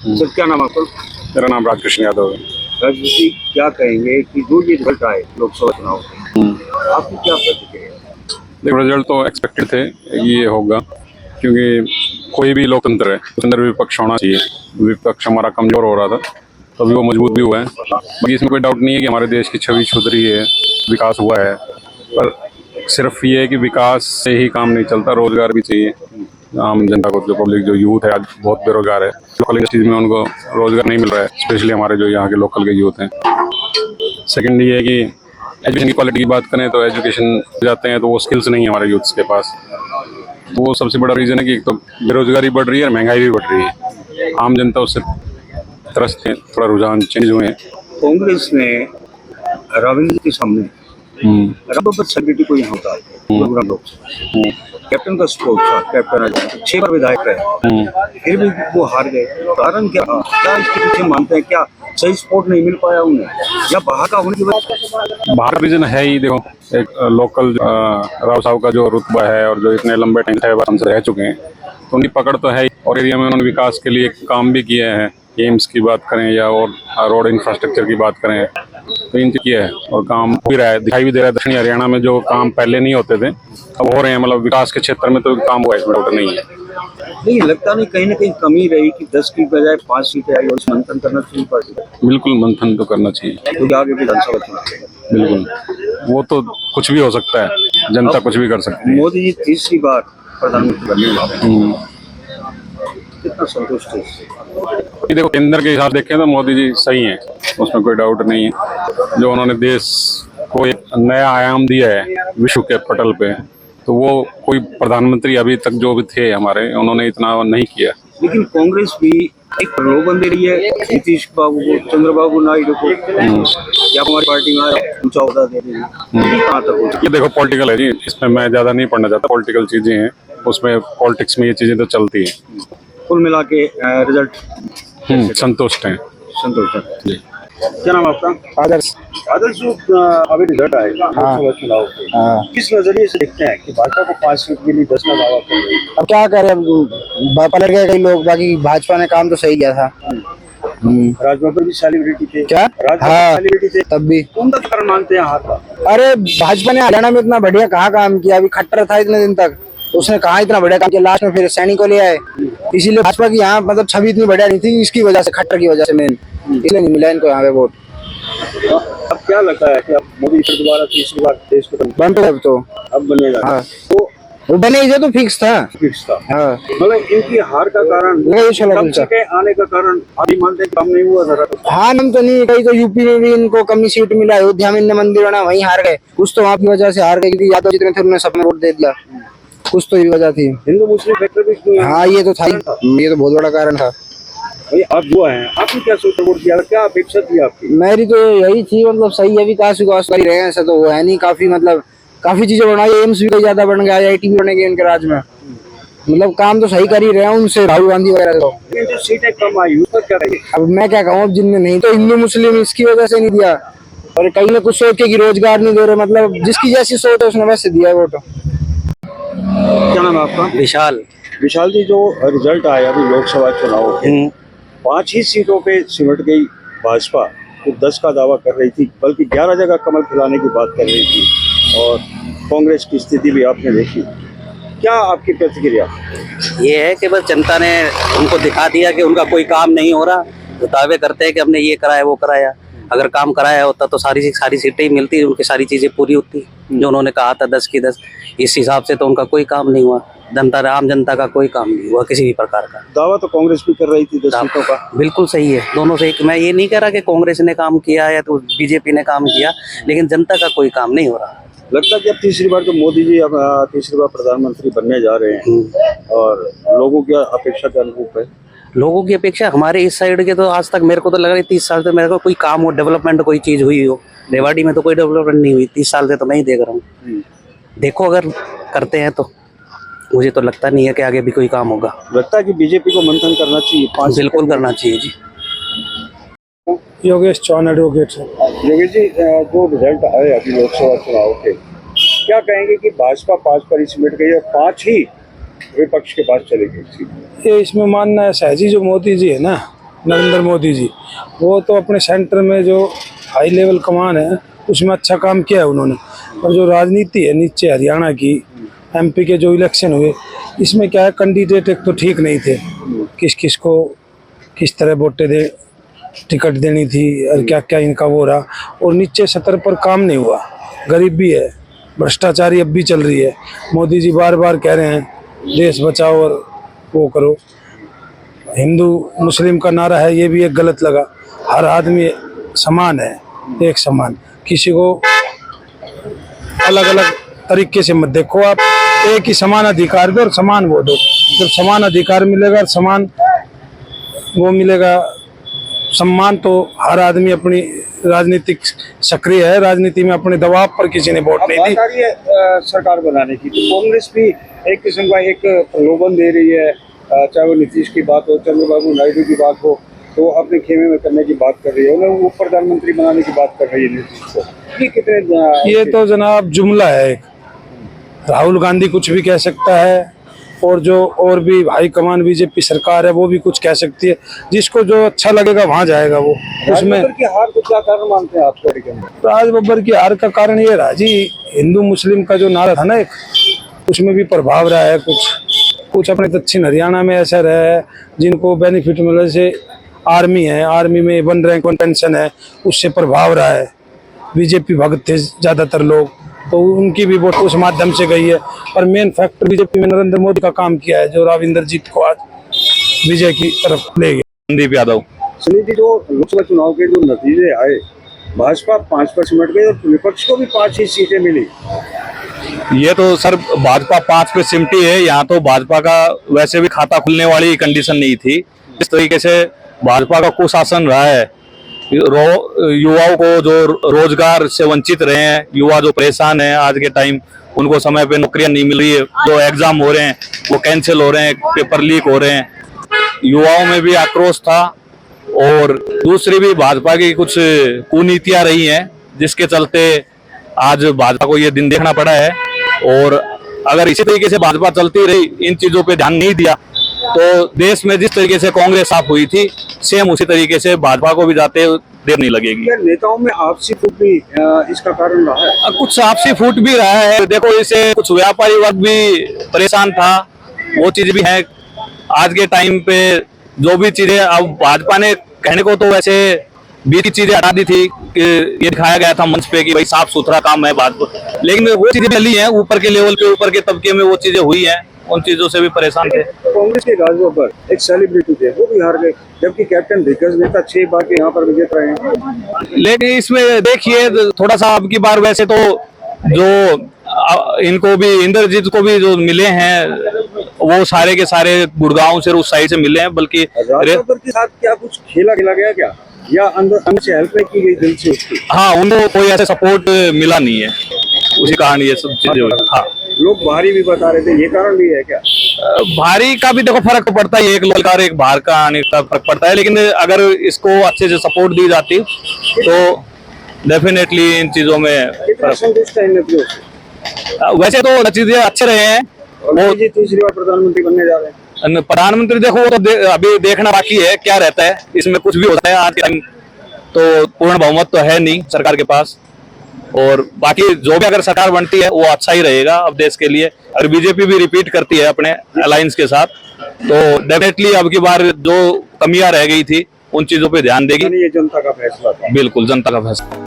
Sir क्या नाम आपका? मेरा नाम राजकृष्ण यादव है। राजनीति जी क्या कहेंगे कि जो ये रिजल्ट आए लोकसभा चुनाव के, आपकी क्या प्रतिक्रिया है? देखो, रिजल्ट तो एक्सपेक्टेड थे, ये होगा क्योंकि कोई भी लोकतंत्र है उसके अंदर विपक्ष होना चाहिए। विपक्ष हमारा कमजोर हो रहा था, तो अभी वो मजबूत भी हुआ है। बाकी इसमें कोई डाउट नहीं है कि हमारे देश की छवि सुधरी है, विकास हुआ है। पर सिर्फ ये है कि विकास से ही काम नहीं चलता, रोजगार भी चाहिए आम जनता को। जो पब्लिक, जो यूथ है आज बहुत बेरोजगार है, लोकल इंडस्ट्रीज में उनको रोजगार नहीं मिल रहा है, स्पेशली हमारे जो यहाँ के लोकल के यूथ हैं। सेकेंड ये है कि एजुकेशन की क्वालिटी की बात करें तो एजुकेशन जाते हैं तो वो स्किल्स नहीं है हमारे यूथ्स के पास। तो वो सबसे बड़ा रीज़न है कि एक तो बेरोजगारी बढ़ रही है और महंगाई भी बढ़ रही है। आम जनता उससे त्रस्त है, थोड़ा रुझान चेंज हुए हैं। कांग्रेस ने राविंद्र जी के सामने रबर सेलिब्रिटी को यहाँ उतार प्रोग्राम लोकसभा, कैप्टन का सपोर्ट था, कैप्टन 6 बार विधायक रहे, फिर भी वो हार गए। कारण क्या था? क्या इसके पीछे मानते हैं? क्या सही सपोर्ट नहीं मिल पाया उन्हें, या बाहर का होने की वजह? बाहर का रीजन है ही। देखो, एक लोकल राव साहब का जो रुतबा है और जो इतने लंबे टाइम से हमसे रह चुके हैं, तो उनकी पकड़ तो है ही। और एरिया में उन्होंने विकास के लिए काम भी किए हैं। एम्स की बात करें या और रोड इंफ्रास्ट्रक्चर की बात करें, तो इनसे किया है और काम हो भी रहा है, दिखाई भी दे रहा है। दक्षिणी हरियाणा में जो काम पहले नहीं होते थे अब हो रहे हैं। मतलब विकास के क्षेत्र में तो काम हुआ है, इसमें डाउट नहीं है। नहीं लगता नहीं कहीं ना कहीं कमी रही कि 10 की बजाय 5 सीटें आई और मंथन करना चाहिए पार्टी को? बिल्कुल मंथन तो करना चाहिए, क्योंकि आगे विधानसभा चुनाव। बिल्कुल। वो तो कुछ भी हो सकता है, जनता कुछ भी कर सकती है। मोदी जी तीसरी बार प्रधानमंत्री बनने वाले हैं, कितना संतुष्ट है इससे? ये देखो, केंद्र के हिसाब से देखें तो मोदी जी सही हैं, उसमें कोई डाउट नहीं है। जो उन्होंने देश को एक नया आयाम दिया है विश्व के पटल पे, तो वो कोई प्रधानमंत्री अभी तक जो भी थे हमारे, उन्होंने इतना नहीं किया। लेकिन कांग्रेस भी एक प्रलोभन दे रही है नीतीश बाबू को, चंद्रबाबू नायडू को, या हमारी पार्टी में ऊंचा होता दे रही है। कहाँ तक? ये देखो, पॉलिटिकल है जी, इसमें मैं ज्यादा नहीं पढ़ना चाहता। पॉलिटिकल चीजें हैं, उसमें पॉलिटिक्स में ये चीजें तो चलती हैं। कुल मिला के रिजल्ट संतुष्ट हैं। संतुष्ट है। क्या नाम आपका? आदर्श। आदर्श, अभी रिजल्ट आए लोकसभा चुनाव के, किस नजरिए से देखते हैं कि भाजपा को 5 सीट के लिए 10 का दावा कर रही है? अब क्या करें, अब पलट गए कई लोग। बाकी भाजपा ने काम तो सही किया था। राजभवन पर भी सेलिब्रिटी थे क्या? हाँ, सेलिब्रिटी थे, तब भी। कौन सा कारण मानते हैं हार का? अरे भाजपा ने हरियाणा में इतना बढ़िया कहाँ काम किया? अभी खट्टर था इतने दिन तक, उसने कहा इतना बढ़िया काम किया, लास्ट में फिर सैनी को ले आए। इसीलिए भाजपा की यहाँ मतलब छवि इतनी बढ़िया नहीं थी, इसकी वजह से, खट्टर की वजह से मेन, इसलिए नहीं मिला इनको यहाँ पे वोट। अब क्या लगता है कि अब मोदी फिर दोबारा तीसरी बार देश को बन तो अब बनेगा? हाँ, तो वो बने ही तो फिक्स था। फिक्स था। हाँ, मतलब इनकी हार का कारण, कम सीटें आने का कारण अभी मानते हैं कम नहीं हुआ जरा? हाँ, हम तो नहीं, कहीं तो यूपी में भी इनको कम सीट मिला, अयोध्या में इनने मंदिर बना, वहीं हार गए। कुछ तो वहाँ की वजह से हार गए, क्योंकि यादव जितने थे उन्होंने सब में वोट दे दिया। कुछ तो ये वजह थी। हिंदू मुस्लिम फैक्टर भी। हाँ, ये तो था, ये तो बहुत बड़ा कारण था। भाई आप जो हैं, आपने क्या सोचा वोट दिया? क्या अपेक्षा थी आपकी? मेरी तो यही थी, मतलब सही है, विकास विकास कर रहे हैं, ऐसा तो वो है नहीं। काफी मतलब काफी चीजें बनाई, एम्स भी कई ज्यादा बन गया, IIT भी बन गए इनके राज में। मतलब काम तो सही कर ही रहे हैं उनसे, राहुल गांधी वगैरह तो। जो सीटें कम आई उसका क्या रही? अब मैं क्या कहूँ, अब जिनमें नहीं तो हिंदू मुस्लिम इसकी वजह से नहीं दिया, और कहीं ने कुछ सोच के कि रोजगार नहीं दे रहे, मतलब जिसकी जैसी सोच है उसने वैसे दिया वोट। क्या नाम है आपका? विशाल। विशाल जी, जो रिजल्ट आया अभी लोकसभा चुनाव के, 5 ही सीटों पे सिमट गई भाजपा, तो 10 का दावा कर रही थी, बल्कि 11 जगह कमल खिलाने की बात कर रही थी। और कांग्रेस की स्थिति भी आपने देखी, क्या आपकी प्रतिक्रिया? ये है कि बस जनता ने उनको दिखा दिया कि उनका कोई काम नहीं हो रहा, तो दावे करते हैं कि हमने ये कराया वो कराया। अगर काम कराया होता तो सारी सीटें ही मिलती, उनकी सारी चीजें पूरी होती जो उन्होंने कहा था 10 की 10। इस हिसाब से तो उनका कोई काम नहीं हुआ, आम जनता का कोई काम नहीं हुआ किसी भी प्रकार का। दावा तो कांग्रेस भी कर रही थी 10 सीटों का। बिल्कुल सही है, दोनों से। मैं ये नहीं कह रहा कि कांग्रेस ने काम किया या तो बीजेपी ने काम किया, लेकिन जनता का कोई काम नहीं हो रहा। लगता है कि अब तीसरी बार तो मोदी जी अब तीसरी बार प्रधानमंत्री बनने जा रहे हैं, और लोगों की अपेक्षा के अनुरूप है। लोगों की अपेक्षा हमारे इस साइड के तो आज तक मेरे को तो लग रहा है 30 साल से मेरे को कोई काम हो, डेवलपमेंट कोई चीज हुई हो। रेवाड़ी में तो कोई डेवलपमेंट नहीं हुई 30 साल से, तो मैं ही देख रहा हूँ। देखो अगर करते हैं तो मुझे तो लगता नहीं है कि आगे भी कोई काम होगा। लगता है कि बीजेपी को मंथन करना चाहिए, 5 बिल्कुल करना चाहिए जी। योगेश चौहान, एडवोकेट से। योगेश जी, जो रिजल्ट आए अभी लोकसभा चुनाव के, क्या कहेंगे कि भाजपा 5 पर ही सिमट गई है, 5 ही विपक्ष के पास चली गई थी? ये इसमें मानना है सहजी, जो मोदी जी है ना, नरेंद्र मोदी जी, वो तो अपने सेंटर में जो हाई लेवल कमान है उसमें अच्छा काम किया है उन्होंने। और जो राजनीति है नीचे हरियाणा की, एमपी के जो इलेक्शन हुए, इसमें क्या है, कैंडिडेट एक तो ठीक नहीं थे, किस किस को किस तरह वोटें दे टिकट देनी थी और क्या क्या इनका वो रहा। और नीचे सतर पर काम नहीं हुआ, गरीबी है, भ्रष्टाचारी अब भी चल रही है। मोदी जी बार बार कह रहे हैं देश बचाओ और वो करो, हिंदू मुस्लिम का नारा है, ये भी एक गलत लगा। हर आदमी समान है, एक समान, किसी को अलग अलग तरीके से मत देखो आप, एक ही समान अधिकार दो और समान वो दो। जब समान अधिकार मिलेगा और समान वो मिलेगा सम्मान, तो हर आदमी अपनी राजनीतिक सक्रिय है, राजनीति में अपने दबाव पर किसी ने वोट नहीं दी। बात आ रही है सरकार बनाने की, तो कांग्रेस भी एक किस्म का एक प्रलोभन दे रही है, चाहे वो नीतीश की बात हो, चंद्रबाबू नायडू की बात हो, तो अपने खेमे में करने की बात कर रही है, उन्हें वो प्रधानमंत्री बनाने की बात कर रही है नीतीश को। ये कितने ये तो जनाब जुमला है एक, राहुल गांधी कुछ भी कह सकता है और जो और भी हाईकमान बीजेपी सरकार है वो भी कुछ कह सकती है, जिसको जो अच्छा लगेगा वहां जाएगा वो। उसमें राज बब्बर की हार को क्या कारण मानते हैं आप? राज बब्बर की हार का कारण ये रहा जी, हिंदू मुस्लिम का जो नारा था ना एक, उसमें भी प्रभाव रहा है। कुछ अपने दक्षिण हरियाणा में ऐसा रहा है जिनको बेनिफिट मिले, जैसे आर्मी है, आर्मी में 1 रैंक 1 पेंशन है, उससे प्रभाव रहा है। बीजेपी भक्त थे ज्यादातर लोग, तो उनकी भी वोट उस माध्यम से गई है। पर मेन फैक्टर बीजेपी में नरेंद्र मोदी का काम किया है, जो राविंदर जीत को आज विजय की तरफ ले गया। संदीप यादव। सुनील जी, जो लोकसभा चुनाव के जो नतीजे आए, भाजपा 5 पर सिमट गई और विपक्ष को भी 5 ही सीटें मिली। ये तो सर भाजपा 5 पे सिमटी है। यहाँ तो भाजपा का वैसे भी खाता खुलने वाली कंडीशन नहीं थी। इस तरीके से भाजपा का कुशासन रहा है, युवाओं को जो रोजगार से वंचित रहे हैं, युवा जो परेशान है आज के टाइम, उनको समय पे नौकरियां नहीं मिल रही है, जो एग्जाम हो रहे हैं वो कैंसिल हो रहे हैं, पेपर लीक हो रहे हैं, युवाओं में भी आक्रोश था। और दूसरी भी भाजपा की कुछ कुनीतियां रही हैं, जिसके चलते आज भाजपा को ये दिन देखना पड़ा है। और अगर इसी तरीके से भाजपा चलती रही, इन चीजों पे ध्यान नहीं दिया, तो देश में जिस तरीके से कांग्रेस साफ हुई थी, सेम उसी तरीके से भाजपा को भी जाते देर नहीं लगेगी। क्या नेताओं में आपसी फूट भी इसका कारण रहा है? कुछ आपसी फूट भी रहा है। देखो, इससे कुछ व्यापारी वर्ग भी परेशान था, वो चीज भी है। आज के टाइम पे जो भी चीजें, अब भाजपा ने कहने को तो वैसे 20 चीजें हटा दी थी, ये दिखाया गया था मंच पे कि भाई साफ सुथरा काम है भाजपा, लेकिन वो चीजें चली हैं ऊपर के लेवल पे, ऊपर के तबके में वो चीजें हुई हैं, उन चीजों से भी परेशान थे। कांग्रेस के राज बब्बर एक सेलिब्रिटी थे, वो भी हार गए, जबकि कैप्टन दिग्गज नेता 6 बार के यहाँ पर विजेता रहे हैं। लेकिन इसमें देखिए थोड़ा सा अब की बार वैसे तो जो इनको भी, इंद्रजीत को भी जो मिले हैं वो सारे के सारे गुड़गांव से उस साइड से मिले हैं। बल्कि राज बब्बर के साथ क्या कुछ खेला गया क्या, या अंदर से हेल्प नहीं की गई दिल से उसकी? हाँ, उनको कोई ऐसे सपोर्ट मिला नहीं है, उसी कारण ये सब चीजें हुई। हाँ, लोग भारी भी बता रहे थे, ये कारण भी है क्या? भारी का भी देखो फर्क तो पड़ता है, एक ललकार एक बाहर का आने का फर्क पड़ता है, लेकिन अगर इसको अच्छे से सपोर्ट दी जाती तो डेफिनेटली इन चीजों में कितना संतुष्ट है नतीजों से? वैसे तो नतीजे अच्छे रहे हैं। वो जी तीसरी बार प्रधानमंत्री बनने जा रहे हैं। प्रधानमंत्री देखो, वो तो अभी देखना बाकी है क्या रहता है, इसमें कुछ भी होता है। आज के टाइम तो पूर्ण बहुमत तो है नहीं सरकार के पास, और बाकी जो भी अगर सरकार बनती है वो अच्छा ही रहेगा अब देश के लिए। अगर बीजेपी भी रिपीट करती है अपने अलायंस के साथ, तो डेफिनेटली अब की बार जो कमियां रह गई थी उन चीजों पे ध्यान देगी। ये जनता का फैसला था। बिल्कुल जनता का फैसला।